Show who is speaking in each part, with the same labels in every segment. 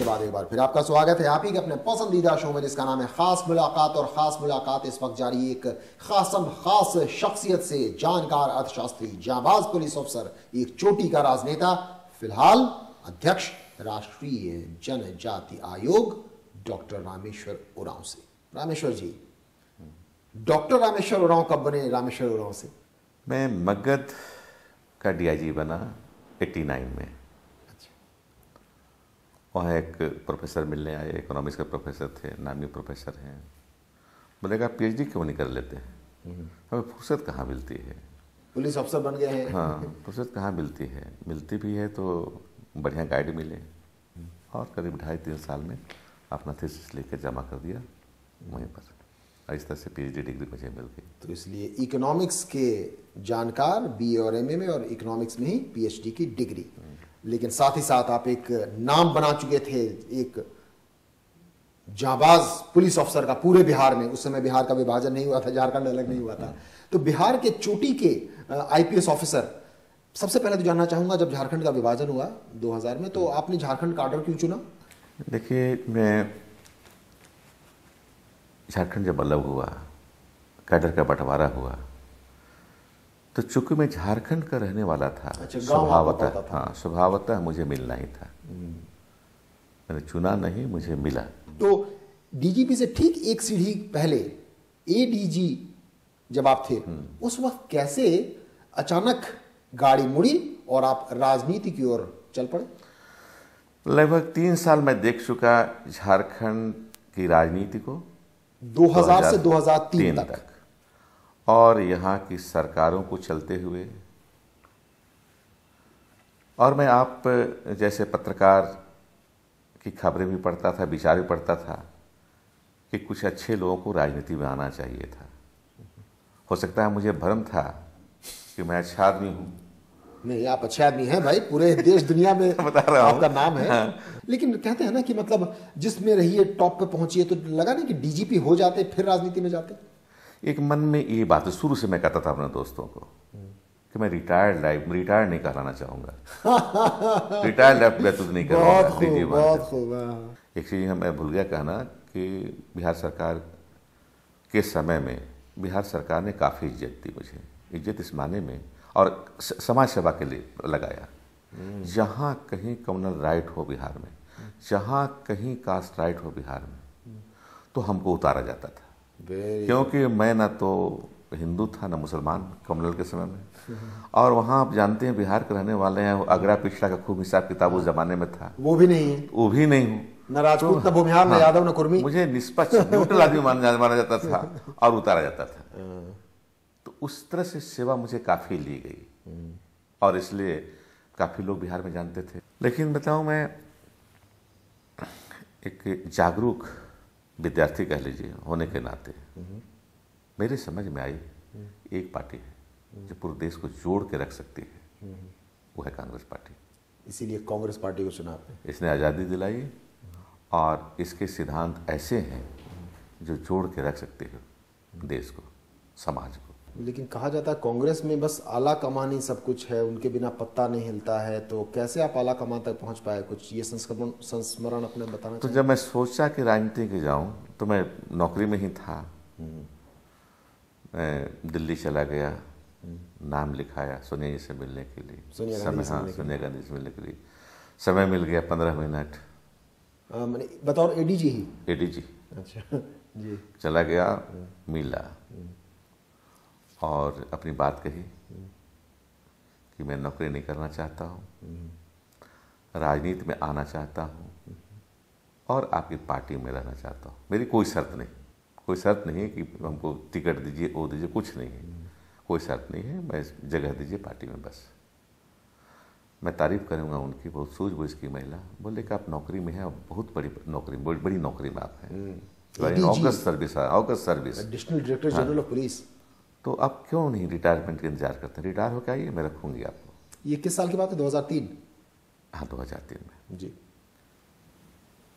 Speaker 1: बाद एक बार फिर आपका स्वागत है आप ही के अपने पसंदीदा शो में जिसका नाम है खास मुलाकात। और खास मुलाकात इस वक्त जारी एक खास शख्सियत से, जानकार अर्थशास्त्री, जांबाज पुलिस अफसर, एक चोटी का राजनेता, फिलहाल अध्यक्ष राष्ट्रीय जनजाति आयोग डॉक्टर रामेश्वर उरांव से। रामेश्वर जी, डॉक्टर रामेश्वर उरांव कब बने रामेश्वर उरांव से?
Speaker 2: मैं मगध का डीआईजी बना 89 में। वहाँ एक प्रोफेसर मिलने आए, इकोनॉमिक्स के प्रोफेसर थे, नामी प्रोफेसर हैं। बोलेगा पीएचडी क्यों नहीं कर लेते हैं, हमें फुर्सत कहाँ मिलती है,
Speaker 1: पुलिस अफसर बन गए हैं।
Speaker 2: हाँ, फुर्सत कहाँ मिलती है, मिलती भी है तो बढ़िया गाइड मिले। और करीब 2.5-3 साल में अपना थीसिस लेकर जमा कर दिया वहीं पर। इस तरह से पीएचडी डिग्री मुझे मिल गई।
Speaker 1: तो इसलिए इकोनॉमिक्स के जानकार, बीए और एमए में, और इकोनॉमिक्स में ही पीएचडी की डिग्री। लेकिन साथ ही साथ आप एक नाम बना चुके थे, एक जांबाज पुलिस अफसर का पूरे बिहार में। उस समय बिहार का विभाजन नहीं हुआ था, झारखंड अलग नहीं हुआ था। तो बिहार के चोटी के आईपीएस ऑफिसर, सबसे पहले तो जानना चाहूंगा, जब झारखंड का विभाजन हुआ 2000 में, तो आपने झारखंड का ऑर्डर क्यों चुना?
Speaker 2: देखिए, मैं झारखंड जब अलग हुआ, कैडर का बंटवारा हुआ, तो चूंकि मैं झारखंड का रहने वाला था, स्वभावतः, हाँ, स्वभावतः मुझे मिलना ही था। मैंने चुना नहीं, मुझे मिला।
Speaker 1: तो डीजीपी से ठीक एक सीढ़ी पहले एडीजी जब आप थे, उस वक्त कैसे अचानक गाड़ी मुड़ी और आप राजनीति की ओर चल पड़े?
Speaker 2: लगभग 3 साल मैं देख चुका झारखंड की राजनीति को,
Speaker 1: 2000 से 2003 तक,
Speaker 2: और यहाँ की सरकारों को चलते हुए। और मैं आप जैसे पत्रकार की खबरें भी पढ़ता था, विचार भी पढ़ता था कि कुछ अच्छे लोगों को राजनीति में आना चाहिए था। हो सकता है मुझे भ्रम था कि मैं अच्छा आदमी हूँ।
Speaker 1: नहीं, आप अच्छे आदमी हैं भाई, पूरे देश दुनिया में
Speaker 2: बता रहा हूँ,
Speaker 1: आपका नाम है।
Speaker 2: हाँ।
Speaker 1: लेकिन कहते हैं ना कि मतलब जिसमें रहिए, टॉप पे पहुंचिए, तो लगा नहीं कि डीजीपी हो जाते फिर राजनीति में जाते?
Speaker 2: एक मन में ये बात शुरू से मैं कहता था अपने दोस्तों को कि मैं रिटायर नहीं कराना चाहूंगा। रिटायर्ड लाइफ व्यतीत नहीं करूंगा।
Speaker 1: बहुत खूब।
Speaker 2: एक चीज मैं भूल गया कहना कि बिहार सरकार के समय में बिहार सरकार ने काफ़ी इज्जत दी मुझे। इज्जत इस माने में, और समाज सेवा के लिए लगाया। जहाँ कहीं कम्युनल राइट हो बिहार में, जहाँ कहीं कास्ट राइट हो बिहार में, तो हमको उतारा जाता था। क्योंकि मैं ना तो हिंदू था ना मुसलमान कम्युनल के समय में। और वहाँ आप जानते हैं बिहार के रहने वाले हैं, अगरा पिछड़ा का खूब हिसाब किताब उस जमाने में था।
Speaker 1: वो भी नहीं है,
Speaker 2: वो भी नहीं हूँ,
Speaker 1: न राजपूत, न भूमिहार, न यादव, न कुर्मी।
Speaker 2: मुझे निष्पक्ष न्यूट्रल आदमी माना जाता था और उतारा जाता था। तो उस तरह से सेवा मुझे काफ़ी ली गई, और इसलिए काफ़ी लोग बिहार में जानते थे। लेकिन बताऊँ, मैं एक जागरूक विद्यार्थी कह लीजिए होने के नाते मेरे समझ में आई एक पार्टी है जो पूरे देश को जोड़ के रख सकती है, वो है कांग्रेस पार्टी।
Speaker 1: इसीलिए कांग्रेस पार्टी को चुना आपने।
Speaker 2: इसने आज़ादी दिलाई, और इसके सिद्धांत ऐसे हैं जो जोड़ के रख सकते हैं देश को, समाज को।
Speaker 1: लेकिन कहा जाता है कांग्रेस में बस आला कमान सब कुछ है, उनके बिना पत्ता नहीं हिलता है। तो कैसे आप आला कमान तक पहुंच पाए? कुछ ये संस्मरण अपने बताना
Speaker 2: तो जब मैं सोचा कि राजनीति के जाऊं, तो मैं नौकरी में ही था। मैं दिल्ली चला गया, नाम लिखाया सोनिया जी से मिलने के लिए। सोनिया गांधी से मिलने के लिए समय मिल गया 15 मिनट।
Speaker 1: बतौर एडीजी ही?
Speaker 2: एडीजी।
Speaker 1: अच्छा जी।
Speaker 2: चला गया, मिला और अपनी बात कही कि मैं नौकरी नहीं करना चाहता हूँ, राजनीति में आना चाहता हूँ, और आपकी पार्टी में रहना चाहता हूँ। मेरी कोई शर्त नहीं है कि हमको टिकट दीजिए, वो दीजिए, कुछ नहीं है, कोई शर्त नहीं है। मैं जगह दीजिए पार्टी में बस। मैं तारीफ करूँगा उनकी, बहुत सूझबूझ की महिला। बोले कि आप नौकरी में हैं, बहुत बड़ी नौकरी, बड़ी नौकरी में आप हैं, August service,
Speaker 1: additional director general of police.
Speaker 2: तो आप क्यों नहीं रिटायरमेंट का इंतजार करते? रिटायर होकर आइए, मैं रखूँगी आपको।
Speaker 1: ये किस साल की बात है? 2003?
Speaker 2: हाँ, 2003 में
Speaker 1: जी।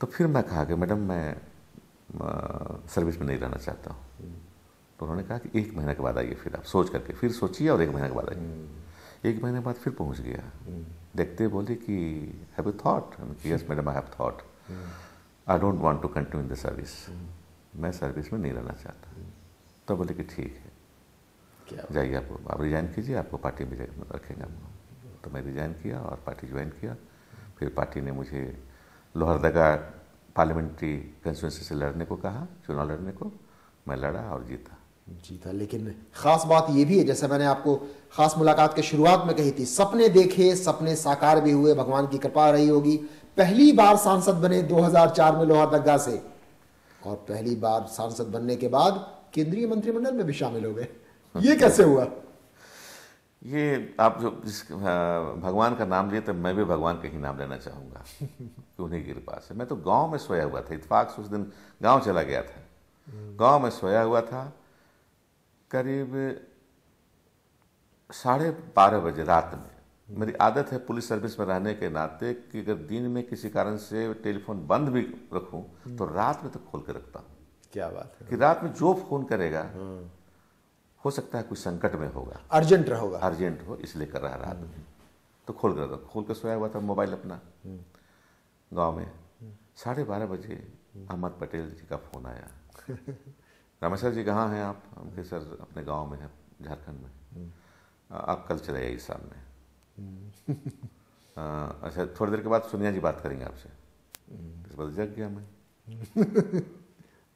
Speaker 2: तो फिर मैं कहा कि मैडम मैं सर्विस में नहीं रहना चाहता हूँ। तो उन्होंने कहा कि 1 महीने के बाद आइए, फिर आप सोच करके फिर सोचिए, और 1 महीने के बाद आइए। 1 महीने बाद फिर पहुँच गया। देखते बोले कि have you thought? Yes madam, I have thought. I don't want to continue in the service, मैं सर्विस में नहीं रहना चाहता। तो बोले कि ठीक है, जाइए आप रिजाइन कीजिए, आपको पार्टी में रखेंगे आपको। तो मैं रिजाइन किया और पार्टी ज्वाइन किया। फिर पार्टी ने मुझे लोहरदगा पार्लियामेंट्री कंस्टिट्यूंसी से लड़ने को कहा, चुनाव लड़ने को। मैं लड़ा और जीता।
Speaker 1: लेकिन खास बात यह भी है, जैसे मैंने आपको खास मुलाकात के शुरुआत में कही थी, सपने देखे, सपने साकार भी हुए, भगवान की कृपा रही होगी। पहली बार सांसद बने 2004 में लोहरदगा से, और पहली बार सांसद बनने के बाद केंद्रीय मंत्रिमंडल में भी शामिल हो गए। ये कैसे हुआ?
Speaker 2: ये आप जो जिस भगवान का नाम लिए, तो मैं भी भगवान का ही नाम लेना चाहूँगा कि उन्हीं की कृपा से। मैं तो गांव में सोया हुआ था, इत्तेफाक से उस दिन गांव चला गया था। गांव में सोया हुआ था, करीब 12:30 बजे रात में। मेरी आदत है पुलिस सर्विस में रहने के नाते कि अगर दिन में किसी कारण से टेलीफोन बंद भी रखूं तो रात में तो खोल के रखता हूँ।
Speaker 1: क्या बात है,
Speaker 2: कि रात में जो फोन करेगा हो सकता है कुछ संकट में होगा,
Speaker 1: अर्जेंट होगा,
Speaker 2: अर्जेंट हो, इसलिए कर रहा है रात में। तो खोल के सोया हुआ था मोबाइल अपना गांव में। 12:30 बजे अहमद पटेल जी का फोन आया। रामेश्वर जी कहाँ हैं आप? हम कहे सर अपने गांव में हैं, झारखंड में। आप कल चले आइए सामने। अच्छा, थोड़ी देर के बाद सोनिया जी बात करेंगे आपसे। इस बात जग गया मैं।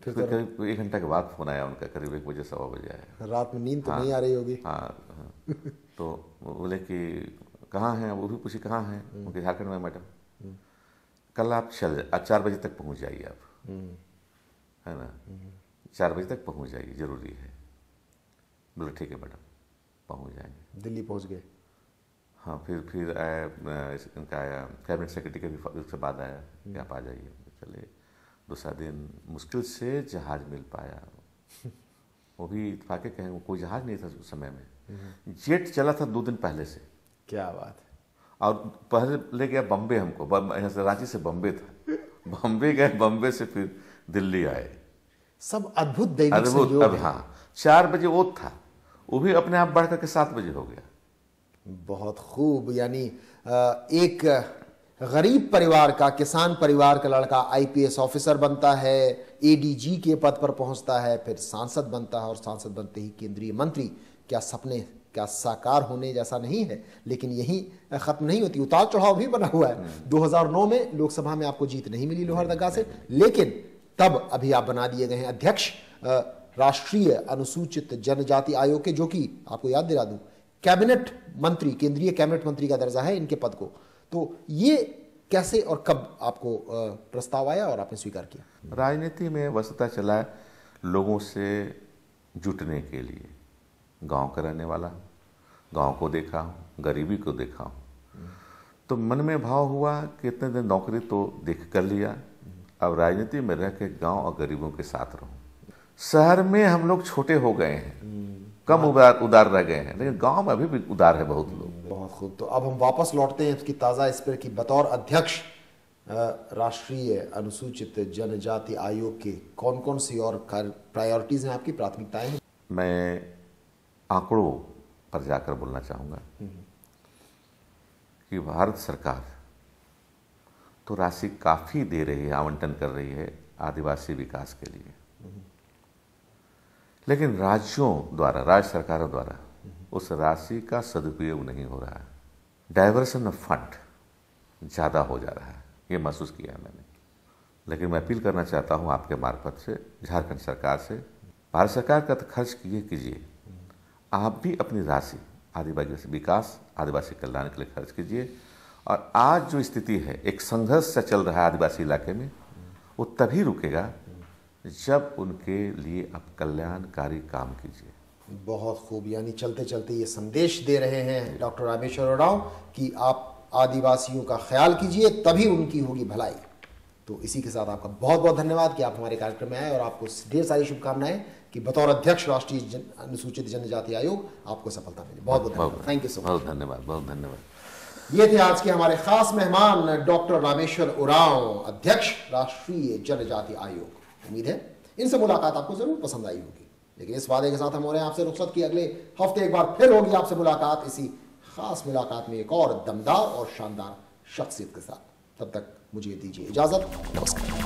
Speaker 2: फिर करीब 1 घंटा के बाद फोन आया उनका, करीब 1 बजे 1:15 बजे आया।
Speaker 1: रात में नींद तो नहीं आ रही होगी।
Speaker 2: हाँ। तो बोले कि कहाँ हैं? वो भी पूछी कहाँ हैं? उनके झारखंड में। मैडम कल आप 4 बजे तक पहुँच जाइए आप, है ना, 4 बजे तक पहुँच जाइए, जरूरी है। बोले ठीक है मैडम, पहुँच जाएंगे।
Speaker 1: दिल्ली पहुँच गए।
Speaker 2: हाँ, फिर आया इनका आया कैबिनेट सेक्रेटरी का भी उसके बाद आया कि आप आ जाइए। चले। दूसरा दिन मुश्किल से जहाज मिल पाया, वो भी इत्तेफाक कहें, कोई जहाज नहीं था उस समय में। जेट चला था 2 दिन पहले से।
Speaker 1: क्या बात है। और
Speaker 2: पहले ले गया बम्बे हमको, यहाँ से रांची से बम्बे था, बम्बे गए, बम्बे से फिर दिल्ली आए।
Speaker 1: सब अद्भुत दैविक संयोग है।
Speaker 2: हाँ, 4 बजे वो था, वो भी अपने आप बढ़ करके 7 बजे हो गया।
Speaker 1: बहुत खूब। यानी एक गरीब परिवार का, किसान परिवार का लड़का आईपीएस ऑफिसर बनता है, एडीजी के पद पर पहुंचता है, फिर सांसद बनता है, और सांसद बनते ही केंद्रीय मंत्री। क्या सपने, क्या साकार होने जैसा नहीं है। लेकिन यही खत्म नहीं होती, उतार चढ़ाव भी बना हुआ है। 2009 में लोकसभा में आपको जीत नहीं मिली लोहरदगा से, लेकिन तब अभी आप बना दिए गए हैं अध्यक्ष राष्ट्रीय अनुसूचित जनजाति आयोग के, जो कि आपको याद दिला दूं कैबिनेट मंत्री, केंद्रीय कैबिनेट मंत्री का दर्जा है इनके पद को। तो ये कैसे और कब आपको प्रस्ताव आया और आपने स्वीकार किया?
Speaker 2: राजनीति में वस्तुतः चला है लोगों से जुटने के लिए। गांव का रहने वाला, गांव को देखा हूँ, गरीबी को देखा हूँ, तो मन में भाव हुआ कि इतने दिन नौकरी तो देख कर लिया, अब राजनीति में रह के गाँव और गरीबों के साथ रहूँ। शहर में हम लोग छोटे हो गए हैं, कम उदार रह गए हैं, लेकिन गांव में अभी भी उदार है बहुत लोग।
Speaker 1: बहुत खूब। तो अब हम वापस लौटते हैं उसकी ताज़ा इस पर कि बतौर अध्यक्ष राष्ट्रीय अनुसूचित जनजाति आयोग के कौन कौन सी और प्रायोरिटीज हैं आपकी, प्राथमिकताएं हैं?
Speaker 2: मैं आंकड़ों पर जाकर बोलना चाहूँगा कि भारत सरकार तो राशि काफ़ी दे रही है, आवंटन कर रही है आदिवासी विकास के लिए, लेकिन राज्यों द्वारा, राज्य सरकारों द्वारा उस राशि का सदुपयोग नहीं हो रहा है। डाइवर्सन ऑफ फंड ज़्यादा हो जा रहा है, ये महसूस किया है मैंने। लेकिन मैं अपील करना चाहता हूँ आपके मार्फत से झारखंड सरकार से, भारत सरकार का तो खर्च कीजिए, आप भी अपनी राशि आदिवासी विकास, आदिवासी कल्याण के लिए खर्च कीजिए। और आज जो स्थिति है, एक संघर्ष सा चल रहा है आदिवासी इलाके में, वो तभी रुकेगा जब उनके लिए आप कल्याणकारी काम कीजिए।
Speaker 1: बहुत खूब। यानी चलते चलते ये संदेश दे रहे हैं डॉक्टर रामेश्वर उरांव कि आप आदिवासियों का ख्याल कीजिए, तभी उनकी होगी भलाई। तो इसी के साथ आपका बहुत बहुत धन्यवाद कि आप हमारे कार्यक्रम में आए, और आपको ढेर सारी शुभकामनाएं कि बतौर अध्यक्ष राष्ट्रीय अनुसूचित जनजाति आयोग आपको सफलता मिले। बहुत बहुत धन्यवाद। Thank you so much.
Speaker 2: बहुत धन्यवाद, बहुत धन्यवाद।
Speaker 1: ये थे आज के हमारे खास मेहमान डॉक्टर रामेश्वर उरांव, अध्यक्ष राष्ट्रीय जनजाति आयोग। उम्मीद है इनसे मुलाकात आपको जरूर पसंद आई होगी, लेकिन इस वादे के साथ हम हो रहे हैं आपसे रुखसत की अगले हफ्ते एक बार फिर होगी आपसे मुलाकात, इसी खास मुलाकात में एक और दमदार और शानदार शख्सियत के साथ। तब तक मुझे दीजिए इजाज़त। नमस्कार।